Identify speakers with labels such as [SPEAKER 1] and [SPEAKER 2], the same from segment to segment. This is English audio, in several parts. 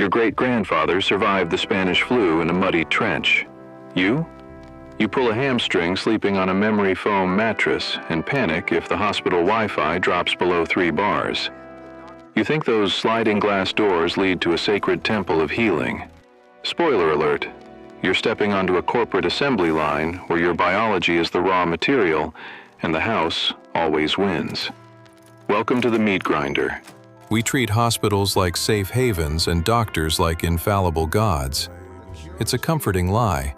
[SPEAKER 1] Your great-grandfather survived the Spanish flu in a muddy trench. You? You pull a hamstring sleeping on a memory foam mattress and panic if the hospital Wi-Fi drops below 3 bars. You think those sliding glass doors lead to a sacred temple of healing. Spoiler alert, you're stepping onto a corporate assembly line where your biology is the raw material and the house always wins. Welcome to the meat grinder.
[SPEAKER 2] We treat hospitals like safe havens and doctors like infallible gods. It's a comforting lie.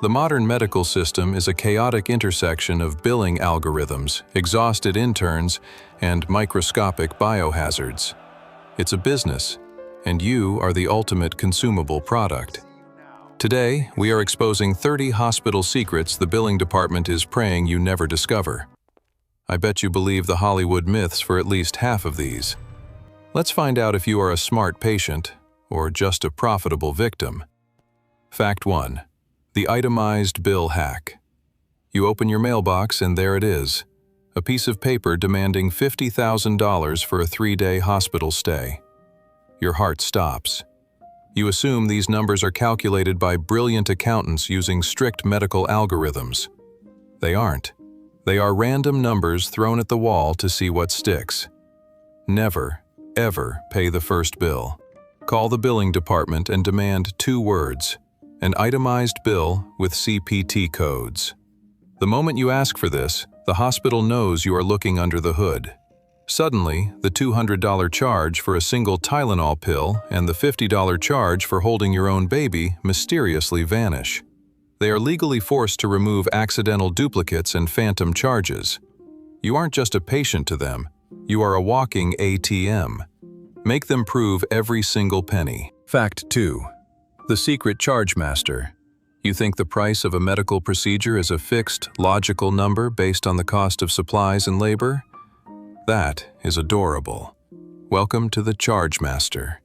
[SPEAKER 2] The modern medical system is a chaotic intersection of billing algorithms, exhausted interns, and microscopic biohazards. It's a business, and you are the ultimate consumable product. Today, we are exposing 30 hospital secrets the billing department is praying you never discover. I bet you believe the Hollywood myths for at least half of these. Let's find out if you are a smart patient or just a profitable victim. Fact 1. The itemized bill hack. You open your mailbox and there it is, a piece of paper demanding $50,000 for a 3-day hospital stay. Your heart stops. You assume these numbers are calculated by brilliant accountants using strict medical algorithms. They aren't. They are random numbers thrown at the wall to see what sticks. Never, ever pay the first bill. Call the billing department and demand 2 words: an itemized bill with CPT codes. The moment you ask for this, the hospital knows you are looking under the hood. Suddenly, the $200 charge for a single Tylenol pill and the $50 charge for holding your own baby mysteriously vanish. They are legally forced to remove accidental duplicates and phantom charges. You aren't just a patient to them, you are a walking ATM. Make them prove every single penny. Fact 2. The secret Chargemaster. You think the price of a medical procedure is a fixed, logical number based on the cost of supplies and labor? That is adorable. Welcome to the Chargemaster.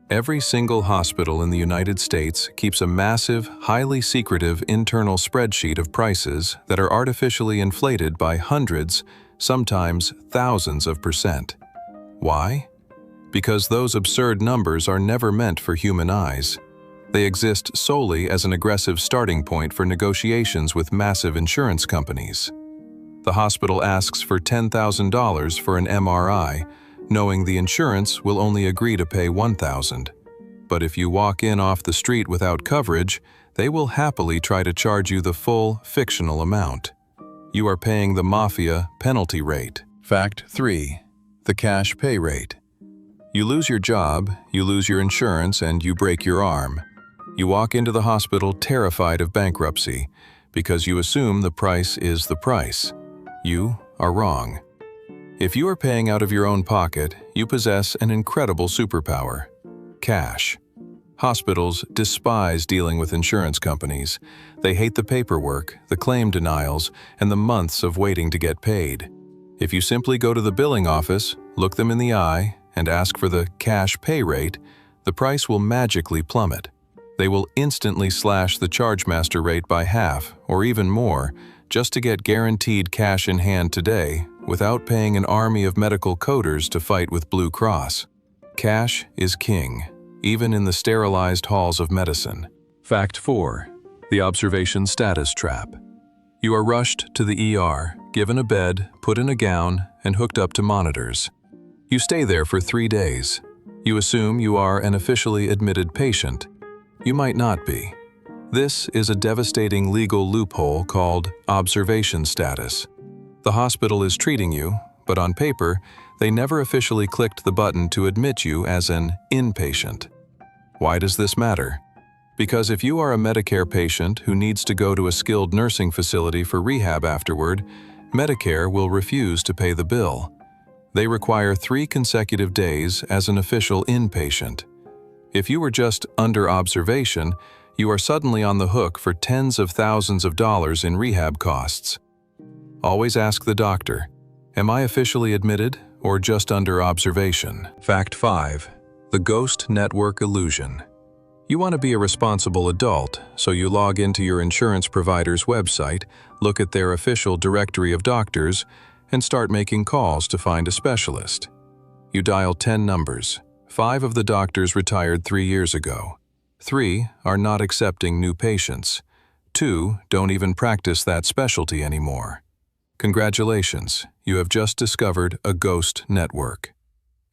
[SPEAKER 2] Every single hospital in the United States keeps a massive, highly secretive internal spreadsheet of prices that are artificially inflated by hundreds, sometimes thousands of %. Why? Because those absurd numbers are never meant for human eyes. They exist solely as an aggressive starting point for negotiations with massive insurance companies. The hospital asks for $10,000 for an MRI, knowing the insurance will only agree to pay $1,000. But if you walk in off the street without coverage, they will happily try to charge you the full, fictional amount. You are paying the mafia penalty rate. Fact 3. The cash pay rate. You lose your job, you lose your insurance, and you break your arm. You walk into the hospital terrified of bankruptcy because you assume the price is the price. You are wrong. If you are paying out of your own pocket, you possess an incredible superpower: cash. Hospitals despise dealing with insurance companies. They hate the paperwork, the claim denials, and the months of waiting to get paid. If you simply go to the billing office, look them in the eye, and ask for the cash pay rate, the price will magically plummet. They will instantly slash the Chargemaster rate by half, or even more, just to get guaranteed cash in hand today without paying an army of medical coders to fight with Blue Cross. Cash is king, even in the sterilized halls of medicine. Fact 4. The observation status trap. You are rushed to the ER, given a bed, put in a gown, and hooked up to monitors. You stay there for 3 days. You assume you are an officially admitted patient. You might not be. This is a devastating legal loophole called observation status. The hospital is treating you, but on paper, they never officially clicked the button to admit you as an inpatient. Why does this matter? Because if you are a Medicare patient who needs to go to a skilled nursing facility for rehab afterward, Medicare will refuse to pay the bill. They require 3 consecutive days as an official inpatient. If you were just under observation, you are suddenly on the hook for tens of thousands of dollars in rehab costs. Always ask the doctor, am I officially admitted or just under observation? Fact 5. The ghost network illusion. You want to be a responsible adult, so you log into your insurance provider's website, look at their official directory of doctors, and start making calls to find a specialist. You dial 10 numbers, 5 of the doctors retired 3 years ago. 3 are not accepting new patients. 2 don't even practice that specialty anymore. Congratulations, you have just discovered a ghost network.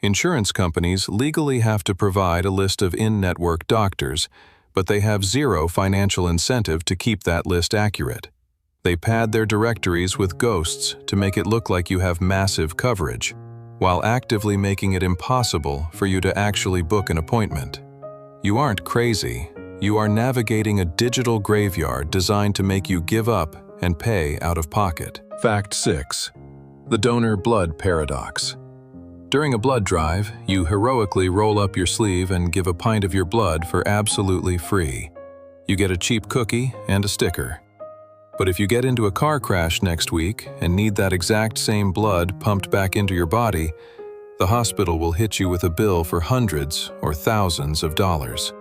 [SPEAKER 2] Insurance companies legally have to provide a list of in-network doctors, but they have zero financial incentive to keep that list accurate. They pad their directories with ghosts to make it look like you have massive coverage, while actively making it impossible for you to actually book an appointment. You aren't crazy. You are navigating a digital graveyard designed to make you give up and pay out of pocket. Fact 6. The donor blood paradox. During a blood drive, you heroically roll up your sleeve and give a pint of your blood for absolutely free. You get a cheap cookie and a sticker. But if you get into a car crash next week and need that exact same blood pumped back into your body, the hospital will hit you with a bill for hundreds or thousands of dollars.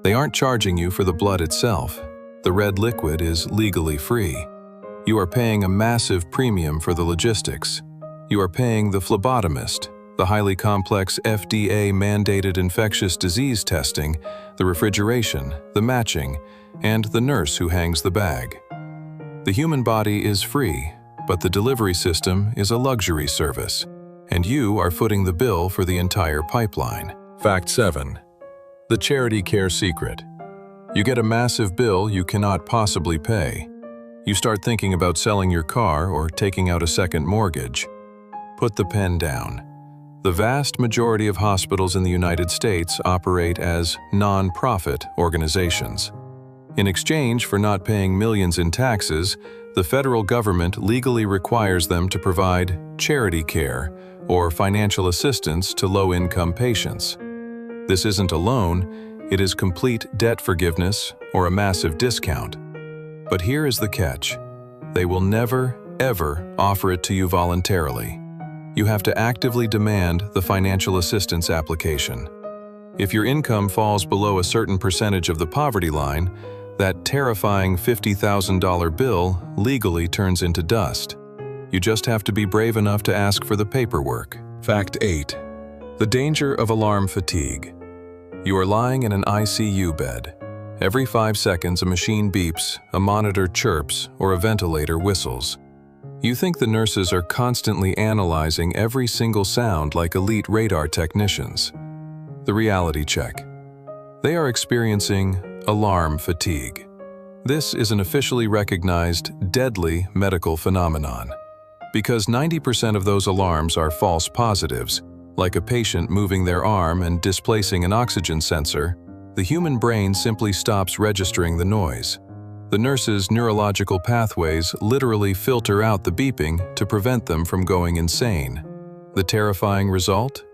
[SPEAKER 2] They aren't charging you for the blood itself. The red liquid is legally free. You are paying a massive premium for the logistics. You are paying the phlebotomist, the highly complex FDA-mandated infectious disease testing, the refrigeration, the matching, and the nurse who hangs the bag. The human body is free, but the delivery system is a luxury service, and you are footing the bill for the entire pipeline. Fact 7. The charity care secret. You get a massive bill you cannot possibly pay. You start thinking about selling your car or taking out a second mortgage. Put the pen down. The vast majority of hospitals in the United States operate as non-profit organizations. In exchange for not paying millions in taxes, the federal government legally requires them to provide charity care or financial assistance to low-income patients. This isn't a loan, it is complete debt forgiveness or a massive discount. But here is the catch. They will never, ever offer it to you voluntarily. You have to actively demand the financial assistance application. If your income falls below a certain percentage of the poverty line, that terrifying $50,000 bill legally turns into dust. You just have to be brave enough to ask for the paperwork. Fact 8. The danger of alarm fatigue. You are lying in an ICU bed. Every 5 seconds a machine beeps, a monitor chirps, or a ventilator whistles. You think the nurses are constantly analyzing every single sound like elite radar technicians. The reality check. They are experiencing alarm fatigue. This is an officially recognized, deadly medical phenomenon. Because 90% of those alarms are false positives, like a patient moving their arm and displacing an oxygen sensor, the human brain simply stops registering the noise. The nurse's neurological pathways literally filter out the beeping to prevent them from going insane. The terrifying result?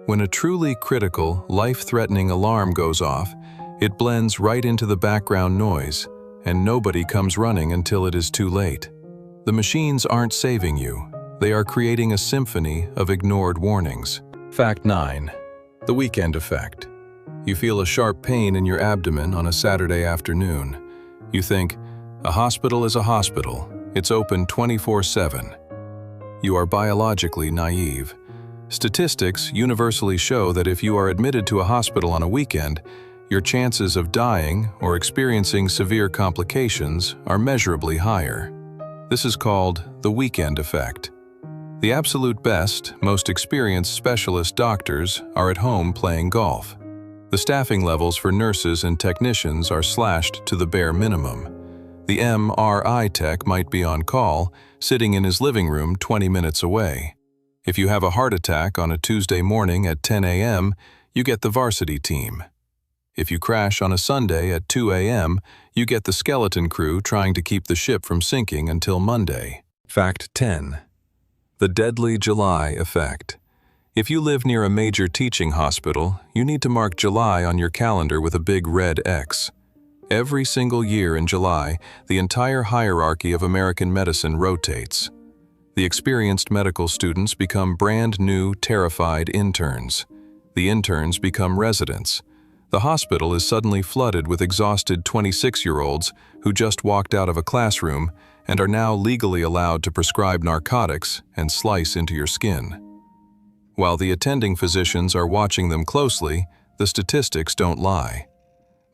[SPEAKER 2] When a truly critical, life-threatening alarm goes off, it blends right into the background noise, and nobody comes running until it is too late. The machines aren't saving you. They are creating a symphony of ignored warnings. Fact 9. The weekend effect. You feel a sharp pain in your abdomen on a Saturday afternoon. You think, a hospital is a hospital. It's open 24/7. You are biologically naive. Statistics universally show that if you are admitted to a hospital on a weekend, your chances of dying or experiencing severe complications are measurably higher. This is called the weekend effect. The absolute best, most experienced specialist doctors are at home playing golf. The staffing levels for nurses and technicians are slashed to the bare minimum. The MRI tech might be on call, sitting in his living room 20 minutes away. If you have a heart attack on a Tuesday morning at 10 a.m., you get the varsity team. If you crash on a Sunday at 2 a.m., you get the skeleton crew trying to keep the ship from sinking until Monday. Fact 10. The deadly July effect. If you live near a major teaching hospital, you need to mark July on your calendar with a big red X. Every single year in July, the entire hierarchy of American medicine rotates. The experienced medical students become brand new, terrified interns. The interns become residents. The hospital is suddenly flooded with exhausted 26-year-olds who just walked out of a classroom and are now legally allowed to prescribe narcotics and slice into your skin. While the attending physicians are watching them closely, the statistics don't lie.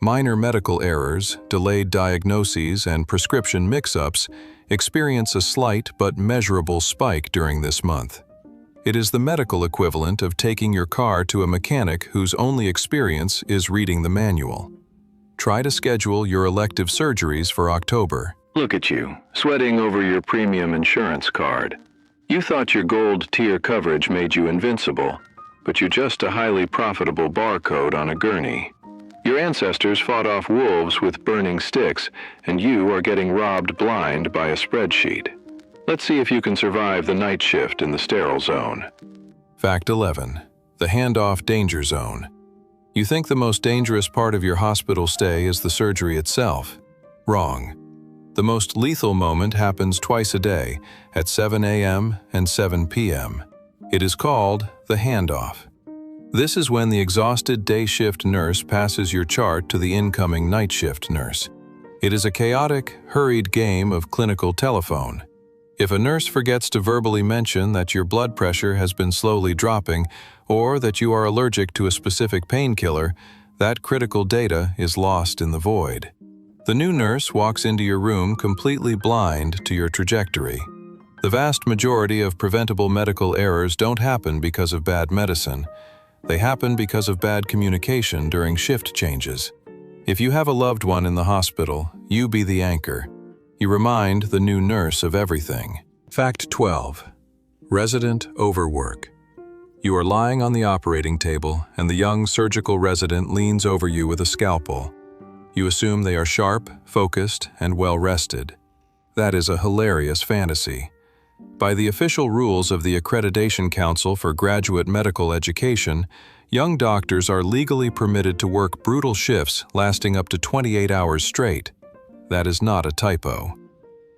[SPEAKER 2] Minor medical errors, delayed diagnoses, and prescription mix-ups experience a slight but measurable spike during this month. It is the medical equivalent of taking your car to a mechanic whose only experience is reading the manual. Try to schedule your elective surgeries for October.
[SPEAKER 1] Look at you, sweating over your premium insurance card. You thought your gold tier coverage made you invincible, but you're just a highly profitable barcode on a gurney. Your ancestors fought off wolves with burning sticks, and you are getting robbed blind by a spreadsheet. Let's see if you can survive the night shift in the sterile zone.
[SPEAKER 2] Fact 11. The handoff danger zone. You think the most dangerous part of your hospital stay is the surgery itself? Wrong. The most lethal moment happens twice a day, at 7 a.m. and 7 p.m. It is called the handoff. This is when the exhausted day shift nurse passes your chart to the incoming night shift nurse. It is a chaotic, hurried game of clinical telephone. If a nurse forgets to verbally mention that your blood pressure has been slowly dropping or that you are allergic to a specific painkiller, that critical data is lost in the void. The new nurse walks into your room completely blind to your trajectory. The vast majority of preventable medical errors don't happen because of bad medicine. They happen because of bad communication during shift changes. If you have a loved one in the hospital, you be the anchor. You remind the new nurse of everything. Fact 12. Resident overwork. You are lying on the operating table, and the young surgical resident leans over you with a scalpel. You assume they are sharp, focused, and well-rested. That is a hilarious fantasy. By the official rules of the Accreditation Council for Graduate Medical Education, young doctors are legally permitted to work brutal shifts lasting up to 28 hours straight. That is not a typo.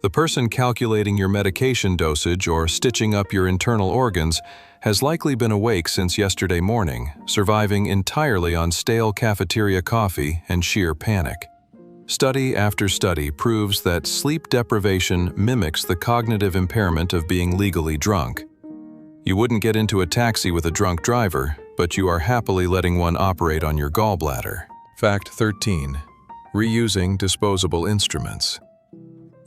[SPEAKER 2] The person calculating your medication dosage or stitching up your internal organs has likely been awake since yesterday morning, surviving entirely on stale cafeteria coffee and sheer panic. Study after study proves that sleep deprivation mimics the cognitive impairment of being legally drunk. You wouldn't get into a taxi with a drunk driver, but you are happily letting one operate on your gallbladder. Fact 13. Reusing disposable instruments.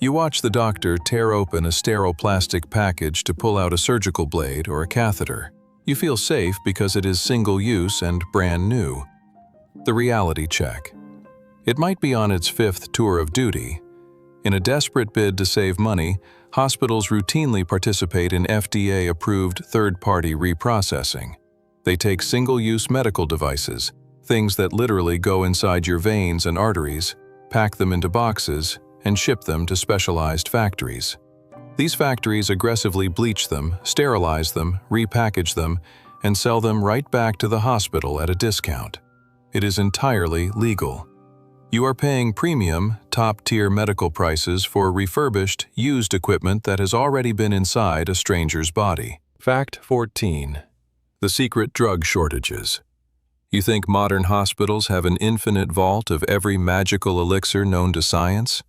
[SPEAKER 2] You watch the doctor tear open a sterile plastic package to pull out a surgical blade or a catheter. You feel safe because it is single-use and brand new. The reality check. It might be on its 5th tour of duty. In a desperate bid to save money, hospitals routinely participate in FDA-approved third-party reprocessing. They take single-use medical devices, things that literally go inside your veins and arteries, pack them into boxes, and ship them to specialized factories. These factories aggressively bleach them, sterilize them, repackage them, and sell them right back to the hospital at a discount. It is entirely legal. You are paying premium, top-tier medical prices for refurbished, used equipment that has already been inside a stranger's body. Fact 14. The secret drug shortages. You think modern hospitals have an infinite vault of every magical elixir known to science?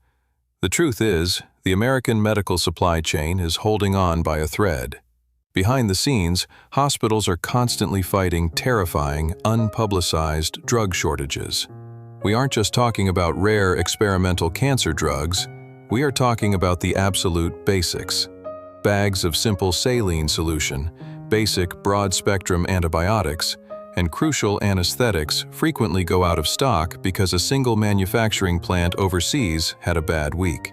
[SPEAKER 2] The truth is, the American medical supply chain is holding on by a thread. Behind the scenes, hospitals are constantly fighting terrifying, unpublicized drug shortages. We aren't just talking about rare experimental cancer drugs, we are talking about the absolute basics. Bags of simple saline solution, basic broad-spectrum antibiotics, and crucial anesthetics frequently go out of stock because a single manufacturing plant overseas had a bad week.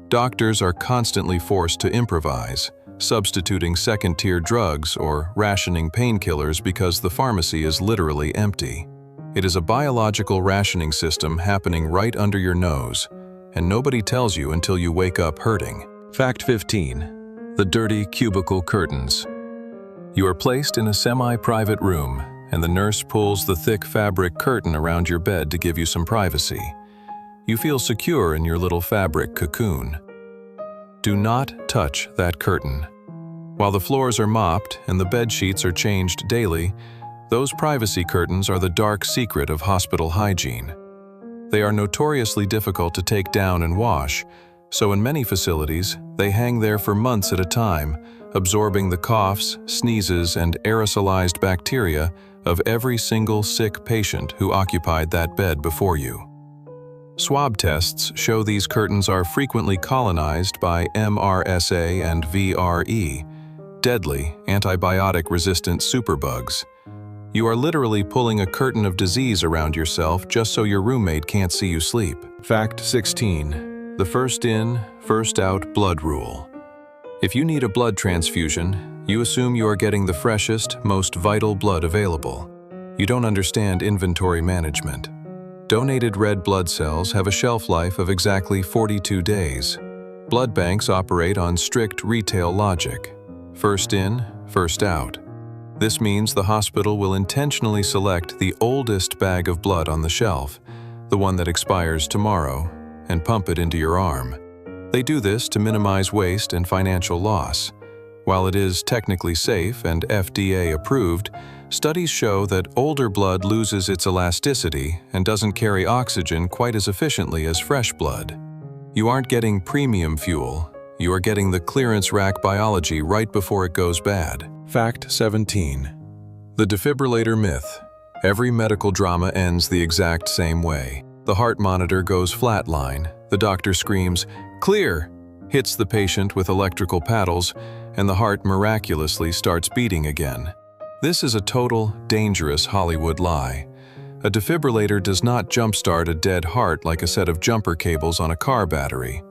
[SPEAKER 2] Doctors are constantly forced to improvise, substituting second-tier drugs or rationing painkillers because the pharmacy is literally empty. It is a biological rationing system happening right under your nose, and nobody tells you until you wake up hurting. Fact 15. The dirty cubicle curtains. You are placed in a semi-private room, and the nurse pulls the thick fabric curtain around your bed to give you some privacy. You feel secure in your little fabric cocoon. Do not touch that curtain. While the floors are mopped and the bed sheets are changed daily, those privacy curtains are the dark secret of hospital hygiene. They are notoriously difficult to take down and wash, so in many facilities, they hang there for months at a time, absorbing the coughs, sneezes, and aerosolized bacteria of every single sick patient who occupied that bed before you. Swab tests show these curtains are frequently colonized by MRSA and VRE, deadly, antibiotic-resistant superbugs. You are literally pulling a curtain of disease around yourself just so your roommate can't see you sleep. Fact 16. The first in, first out blood rule. If you need a blood transfusion, you assume you are getting the freshest, most vital blood available. You don't understand inventory management. Donated red blood cells have a shelf life of exactly 42 days. Blood banks operate on strict retail logic. First in, first out. This means the hospital will intentionally select the oldest bag of blood on the shelf, the one that expires tomorrow, and pump it into your arm. They do this to minimize waste and financial loss. While it is technically safe and FDA approved, studies show that older blood loses its elasticity and doesn't carry oxygen quite as efficiently as fresh blood. You aren't getting premium fuel, you are getting the clearance rack biology right before it goes bad. Fact 17. The defibrillator myth. Every medical drama ends the exact same way. The heart monitor goes flatline, the doctor screams, "Clear!" hits the patient with electrical paddles, and the heart miraculously starts beating again. This is a total, dangerous Hollywood lie. A defibrillator does not jumpstart a dead heart like a set of jumper cables on a car battery.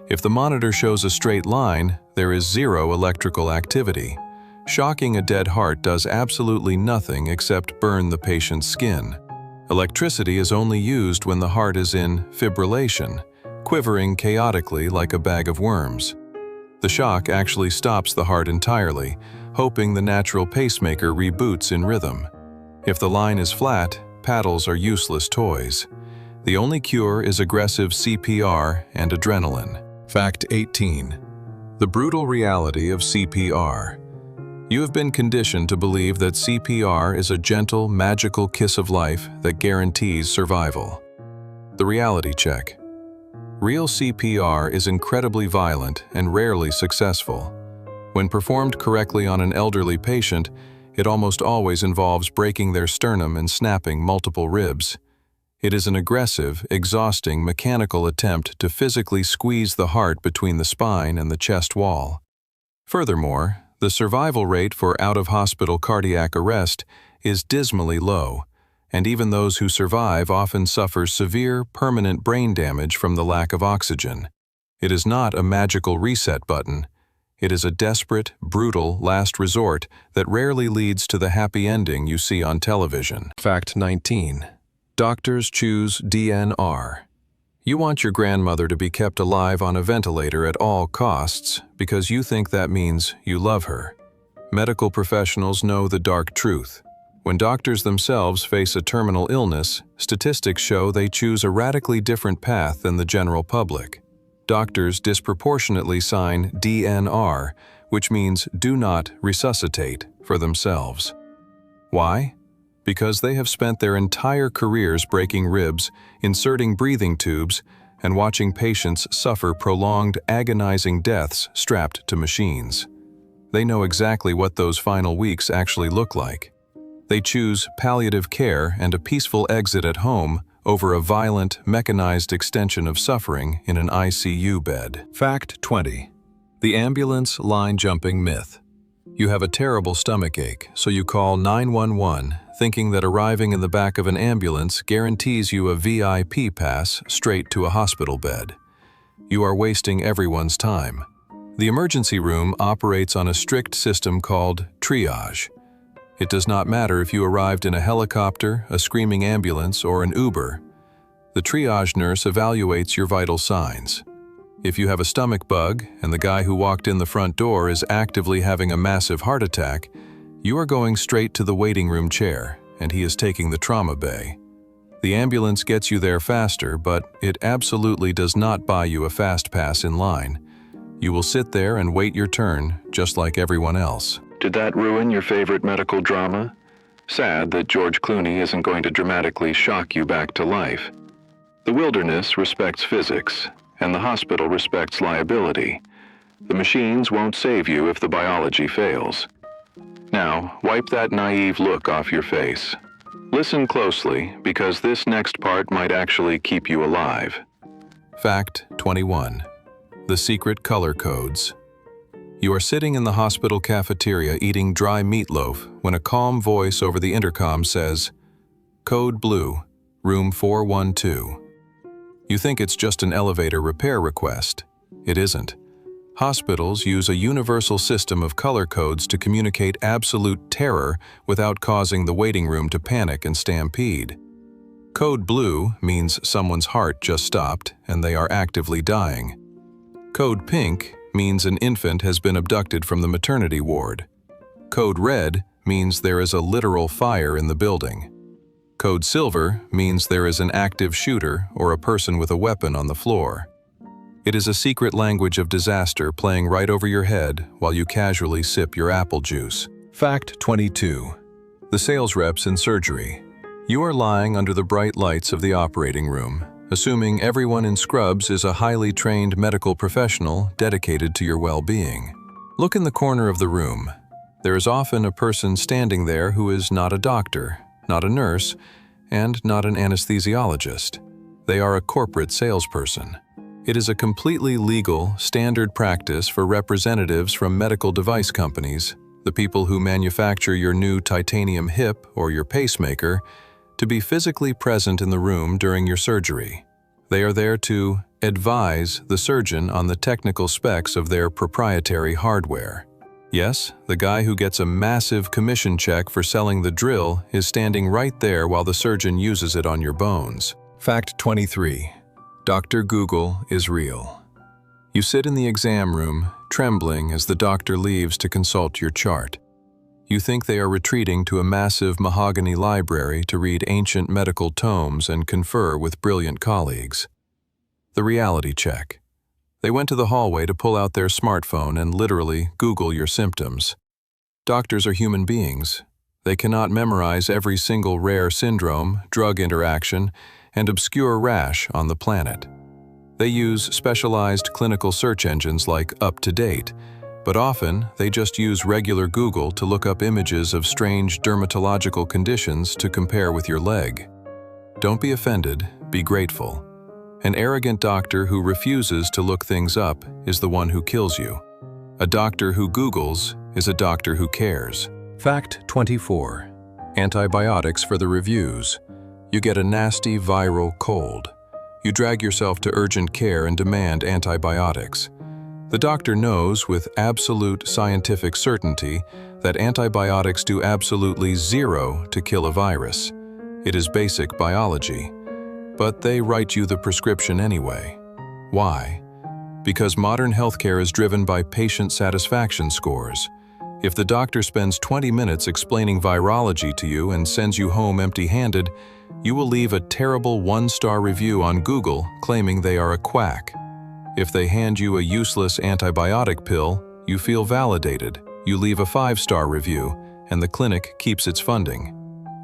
[SPEAKER 2] If the monitor shows a straight line, there is zero electrical activity. Shocking a dead heart does absolutely nothing except burn the patient's skin. Electricity is only used when the heart is in fibrillation, quivering chaotically like a bag of worms. The shock actually stops the heart entirely, hoping the natural pacemaker reboots in rhythm. If the line is flat, paddles are useless toys. The only cure is aggressive CPR and adrenaline. Fact 18. The brutal reality of CPR. You have been conditioned to believe that CPR is a gentle, magical kiss of life that guarantees survival. The reality check. Real CPR is incredibly violent and rarely successful. When performed correctly on an elderly patient, it almost always involves breaking their sternum and snapping multiple ribs. It is an aggressive, exhausting, mechanical attempt to physically squeeze the heart between the spine and the chest wall. Furthermore, the survival rate for out-of-hospital cardiac arrest is dismally low, and even those who survive often suffer severe, permanent brain damage from the lack of oxygen. It is not a magical reset button. It is a desperate, brutal last resort that rarely leads to the happy ending you see on television. Fact 19. Doctors choose DNR. You want your grandmother to be kept alive on a ventilator at all costs because you think that means you love her. Medical professionals know the dark truth. When doctors themselves face a terminal illness, statistics show they choose a radically different path than the general public. Doctors disproportionately sign DNR, which means do not resuscitate, for themselves. Why? Because they have spent their entire careers breaking ribs, inserting breathing tubes, and watching patients suffer prolonged, agonizing deaths strapped to machines. They know exactly what those final weeks actually look like. They choose palliative care and a peaceful exit at home over a violent, mechanized extension of suffering in an ICU bed. Fact 20. The ambulance line jumping myth. You have a terrible stomachache, so you call 911, thinking that arriving in the back of an ambulance guarantees you a VIP pass straight to a hospital bed. You are wasting everyone's time. The emergency room operates on a strict system called triage. It does not matter if you arrived in a helicopter, a screaming ambulance, or an Uber. The triage nurse evaluates your vital signs. If you have a stomach bug and the guy who walked in the front door is actively having a massive heart attack, you are going straight to the waiting room chair, and he is taking the trauma bay. The ambulance gets you there faster, but it absolutely does not buy you a fast pass in line. You will sit there and wait your turn, just like everyone else.
[SPEAKER 1] Did that ruin your favorite medical drama? Sad that George Clooney isn't going to dramatically shock you back to life. The wilderness respects physics, and the hospital respects liability. The machines won't save you if the biology fails. Now, wipe that naive look off your face. Listen closely, because this next part might actually keep you alive.
[SPEAKER 2] Fact 21. The secret color codes. You are sitting in the hospital cafeteria eating dry meatloaf when a calm voice over the intercom says, "Code blue, room 412." You think it's just an elevator repair request. It isn't. Hospitals use a universal system of color codes to communicate absolute terror without causing the waiting room to panic and stampede. Code blue means someone's heart just stopped and they are actively dying. Code pink means an infant has been abducted from the maternity ward. Code red means there is a literal fire in the building. Code silver means there is an active shooter or a person with a weapon on the floor. It is a secret language of disaster playing right over your head while you casually sip your apple juice. Fact 22. The sales reps in surgery. You are lying under the bright lights of the operating room, assuming everyone in scrubs is a highly trained medical professional dedicated to your well-being. Look in the corner of the room. There is often a person standing there who is not a doctor, not a nurse, and not an anesthesiologist. They are a corporate salesperson. It is a completely legal, standard practice for representatives from medical device companies, the people who manufacture your new titanium hip or your pacemaker, to be physically present in the room during your surgery. They are there to advise the surgeon on the technical specs of their proprietary hardware. Yes, the guy who gets a massive commission check for selling the drill is standing right there while the surgeon uses it on your bones. Fact 23. Dr. Google is real. You sit in the exam room, trembling as the doctor leaves to consult your chart. You think they are retreating to a massive mahogany library to read ancient medical tomes and confer with brilliant colleagues. The reality check. They went to the hallway to pull out their smartphone and literally Google your symptoms. Doctors are human beings. They cannot memorize every single rare syndrome, drug interaction, and obscure rash on the planet. They use specialized clinical search engines like UpToDate, but often they just use regular Google to look up images of strange dermatological conditions to compare with your leg. Don't be offended, be grateful. An arrogant doctor who refuses to look things up is the one who kills you. A doctor who Googles is a doctor who cares. Fact 24. Antibiotics for the reviews. You get a nasty viral cold. You drag yourself to urgent care and demand antibiotics. The doctor knows with absolute scientific certainty that antibiotics do absolutely zero to kill a virus. It is basic biology. But they write you the prescription anyway. Why? Because modern healthcare is driven by patient satisfaction scores. If the doctor spends 20 minutes explaining virology to you and sends you home empty-handed, you will leave a terrible 1-star review on Google claiming they are a quack. If they hand you a useless antibiotic pill, you feel validated. You leave a 5-star review, and the clinic keeps its funding.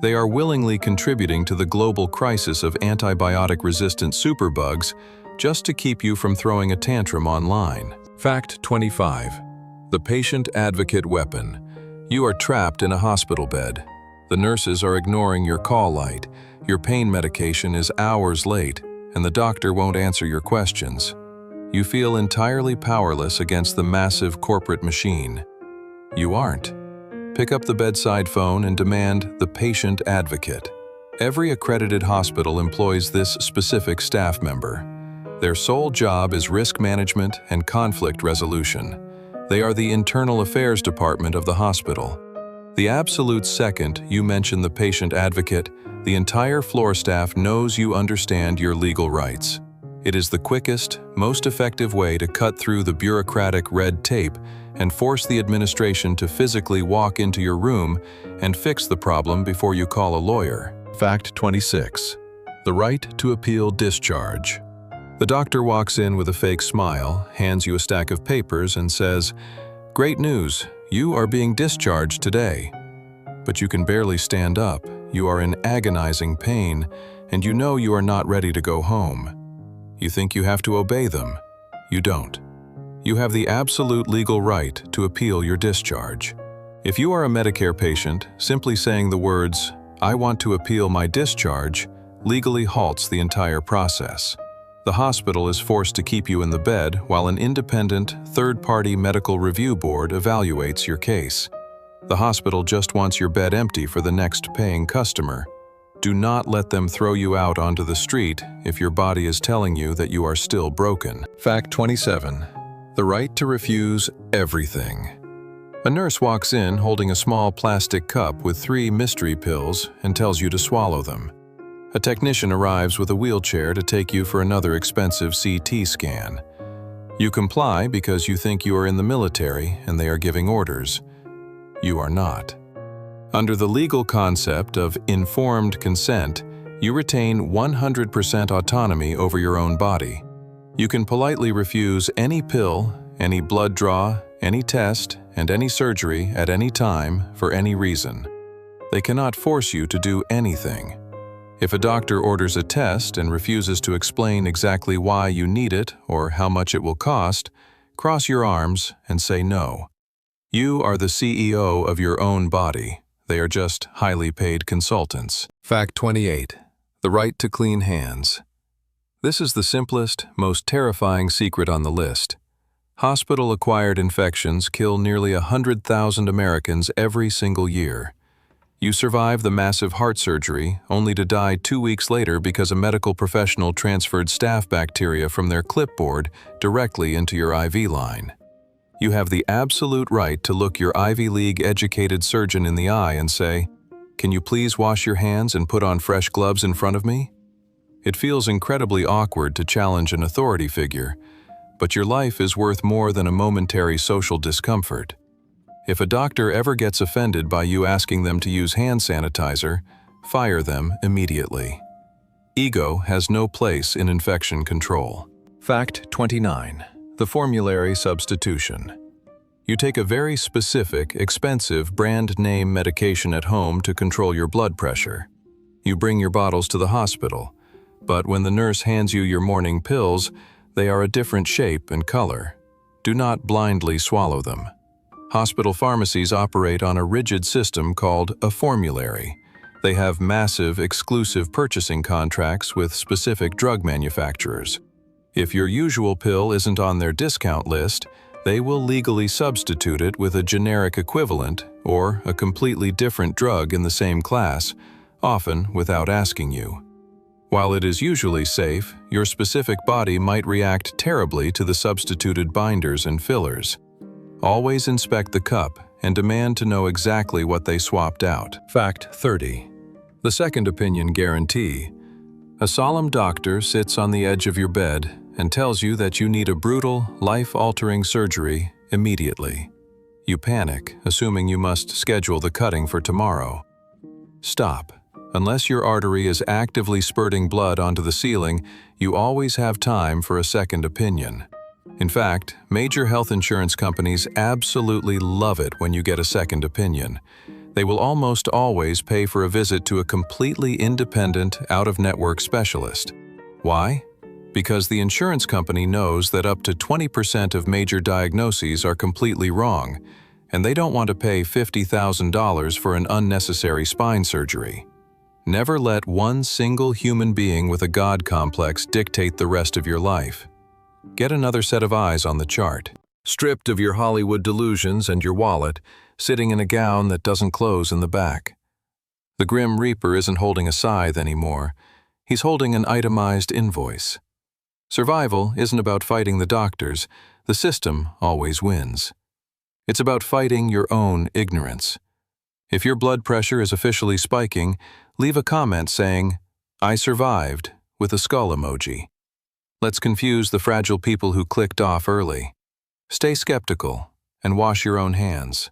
[SPEAKER 2] They are willingly contributing to the global crisis of antibiotic-resistant superbugs just to keep you from throwing a tantrum online. Fact 25. The patient advocate weapon. You are trapped in a hospital bed. The nurses are ignoring your call light. Your pain medication is hours late, and the doctor won't answer your questions. You feel entirely powerless against the massive corporate machine. You aren't. Pick up the bedside phone and demand the patient advocate. Every accredited hospital employs this specific staff member. Their sole job is risk management and conflict resolution. They are the internal affairs department of the hospital. The absolute second you mention the patient advocate, the entire floor staff knows you understand your legal rights. It is the quickest, most effective way to cut through the bureaucratic red tape and force the administration to physically walk into your room and fix the problem before you call a lawyer. Fact 26. The right to appeal discharge. The doctor walks in with a fake smile, hands you a stack of papers, and says, "Great news, you are being discharged today." But you can barely stand up, you are in agonizing pain, and you know you are not ready to go home. You think you have to obey them. You don't. you have the absolute legal right to appeal your discharge. If you are a Medicare patient, simply saying the words, "I want to appeal my discharge," legally halts the entire process. The hospital is forced to keep you in the bed while an independent, third-party medical review board evaluates your case. The hospital just wants your bed empty for the next paying customer. Do not let them throw you out onto the street if your body is telling you that you are still broken. Fact 27. The right to refuse everything. A nurse walks in holding a small plastic cup with 3 mystery pills and tells you to swallow them. A technician arrives with a wheelchair to take you for another expensive CT scan. You comply because you think you are in the military and they are giving orders. You are not. Under the legal concept of informed consent, you retain 100% autonomy over your own body. You can politely refuse any pill, any blood draw, any test, and any surgery at any time for any reason. They cannot force you to do anything. If a doctor orders a test and refuses to explain exactly why you need it or how much it will cost, cross your arms and say no. You are the CEO of your own body. They are just highly paid consultants. Fact 28. The right to clean hands. This is the simplest, most terrifying secret on the list. Hospital-acquired infections kill nearly 100,000 Americans every single year. You survive the massive heart surgery, only to die 2 weeks later because a medical professional transferred staph bacteria from their clipboard directly into your IV line. You have the absolute right to look your Ivy League-educated surgeon in the eye and say, "Can you please wash your hands and put on fresh gloves in front of me?" It feels incredibly awkward to challenge an authority figure, but your life is worth more than a momentary social discomfort. If a doctor ever gets offended by you asking them to use hand sanitizer, fire them immediately. Ego has no place in infection control. Fact 29. The formulary substitution. You take a very specific, expensive brand name medication at home to control your blood pressure. You bring your bottles to the hospital, but when the nurse hands you your morning pills, they are a different shape and color. Do not blindly swallow them. Hospital pharmacies operate on a rigid system called a formulary. They have massive, exclusive purchasing contracts with specific drug manufacturers. If your usual pill isn't on their discount list, they will legally substitute it with a generic equivalent or a completely different drug in the same class, often without asking you. While it is usually safe, your specific body might react terribly to the substituted binders and fillers. Always inspect the cup and demand to know exactly what they swapped out. Fact 30. The second opinion guarantee. A solemn doctor sits on the edge of your bed and tells you that you need a brutal, life-altering surgery immediately. You panic, assuming you must schedule the cutting for tomorrow. Stop. Unless your artery is actively spurting blood onto the ceiling, you always have time for a second opinion. In fact, major health insurance companies absolutely love it when you get a second opinion. They will almost always pay for a visit to a completely independent, out-of-network specialist. Why? Because the insurance company knows that up to 20% of major diagnoses are completely wrong, and they don't want to pay $50,000 for an unnecessary spine surgery. Never let one single human being with a God complex dictate the rest of your life. Get another set of eyes on the chart. Stripped of your Hollywood delusions and your wallet, sitting in a gown that doesn't close in the back. The Grim Reaper isn't holding a scythe anymore. He's holding an itemized invoice. Survival isn't about fighting the doctors. The system always wins. It's about fighting your own ignorance. If your blood pressure is officially spiking, leave a comment saying, "I survived," with a skull emoji. Let's confuse the fragile people who clicked off early. Stay skeptical and wash your own hands.